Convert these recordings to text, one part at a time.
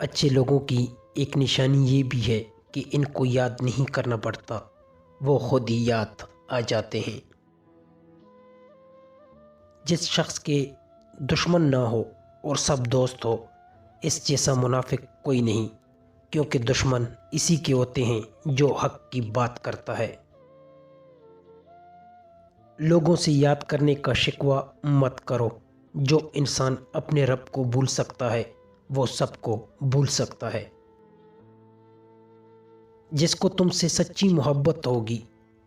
اچھے لوگوں کی ایک نشانی یہ بھی ہے کہ ان کو یاد نہیں کرنا پڑتا، وہ خود ہی یاد آ جاتے ہیں۔ جس شخص کے دشمن نہ ہو اور سب دوست ہو، اس جیسا منافق کوئی نہیں، کیونکہ دشمن اسی کے ہوتے ہیں جو حق کی بات کرتا ہے۔ لوگوں سے یاد کرنے کا شکوہ مت کرو۔ جو انسان اپنے رب کو بھول سکتا ہے وہ سب کو بھول سکتا ہے۔ جس کو تم سے سچی محبت ہوگی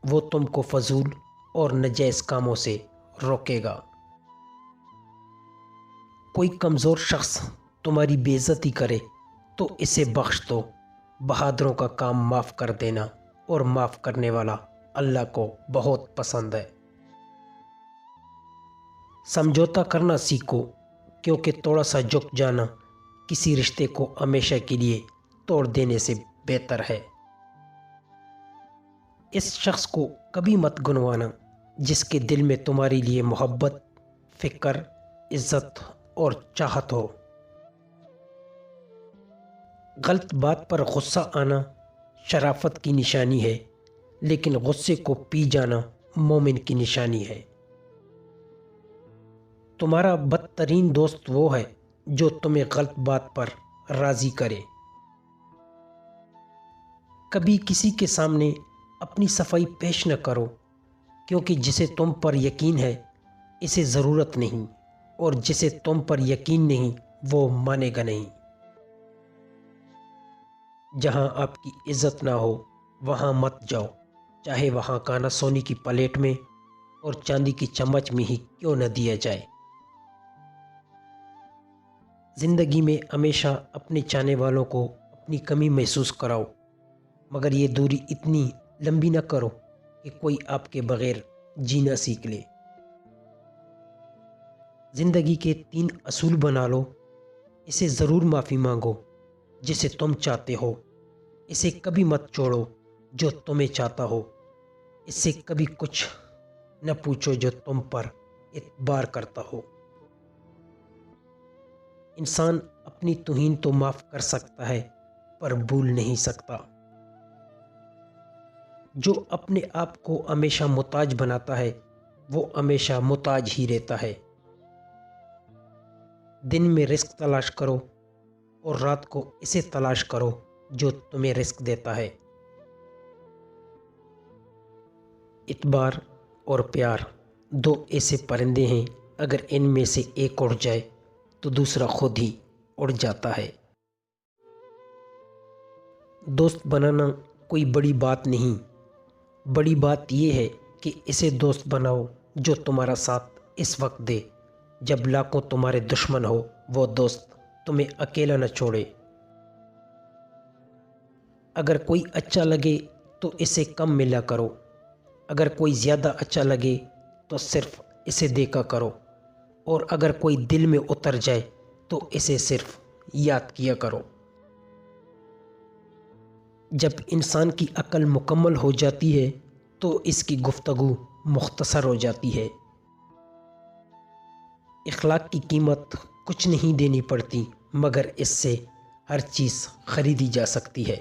وہ تم کو فضول اور ناجائز کاموں سے روکے گا۔ کوئی کمزور شخص تمہاری بے عزتی کرے تو اسے بخش دو۔ بہادروں کا کام معاف کر دینا، اور معاف کرنے والا اللہ کو بہت پسند ہے۔ سمجھوتا کرنا سیکھو، کیونکہ تھوڑا سا جھک جانا کسی رشتے کو ہمیشہ کے لیے توڑ دینے سے بہتر ہے۔ اس شخص کو کبھی مت گنوانا جس کے دل میں تمہارے لیے محبت، فکر، عزت اور چاہت ہو۔ غلط بات پر غصہ آنا شرافت کی نشانی ہے، لیکن غصے کو پی جانا مومن کی نشانی ہے۔ تمہارا بدترین دوست وہ ہے جو تمہیں غلط بات پر راضی کرے۔ کبھی کسی کے سامنے اپنی صفائی پیش نہ کرو، کیونکہ جسے تم پر یقین ہے اسے ضرورت نہیں، اور جسے تم پر یقین نہیں وہ مانے گا نہیں۔ جہاں آپ کی عزت نہ ہو وہاں مت جاؤ، چاہے وہاں کھانا سونے کی پلیٹ میں اور چاندی کی چمچ میں ہی کیوں نہ دیا جائے۔ زندگی میں ہمیشہ اپنے چاہنے والوں کو اپنی کمی محسوس کراؤ، مگر یہ دوری اتنی لمبی نہ کرو کہ کوئی آپ کے بغیر جینا سیکھ لے۔ زندگی کے 3 اصول بنا لو۔ اسے ضرور معافی مانگو جسے تم چاہتے ہو، اسے کبھی مت چھوڑو جو تمہیں چاہتا ہو، اس سے کبھی کچھ نہ پوچھو جو تم پر اعتبار کرتا ہو۔ انسان اپنی توہین تو معاف کر سکتا ہے پر بھول نہیں سکتا۔ جو اپنے آپ کو ہمیشہ محتاج بناتا ہے وہ ہمیشہ محتاج ہی رہتا ہے۔ دن میں رزق تلاش کرو اور رات کو اسے تلاش کرو جو تمہیں رزق دیتا ہے۔ اعتبار اور پیار 2 ایسے پرندے ہیں، اگر ان میں سے ایک اڑ جائے تو دوسرا خود ہی اڑ جاتا ہے۔ دوست بنانا کوئی بڑی بات نہیں، بڑی بات یہ ہے کہ اسے دوست بناؤ جو تمہارا ساتھ اس وقت دے جب لاکھوں تمہارے دشمن ہو، وہ دوست تمہیں اکیلا نہ چھوڑے۔ اگر کوئی اچھا لگے تو اسے کم ملا کرو، اگر کوئی زیادہ اچھا لگے تو صرف اسے دیکھا کرو، اور اگر کوئی دل میں اتر جائے تو اسے صرف یاد کیا کرو۔ جب انسان کی عقل مکمل ہو جاتی ہے تو اس کی گفتگو مختصر ہو جاتی ہے۔ اخلاق کی قیمت کچھ نہیں دینی پڑتی، مگر اس سے ہر چیز خریدی جا سکتی ہے۔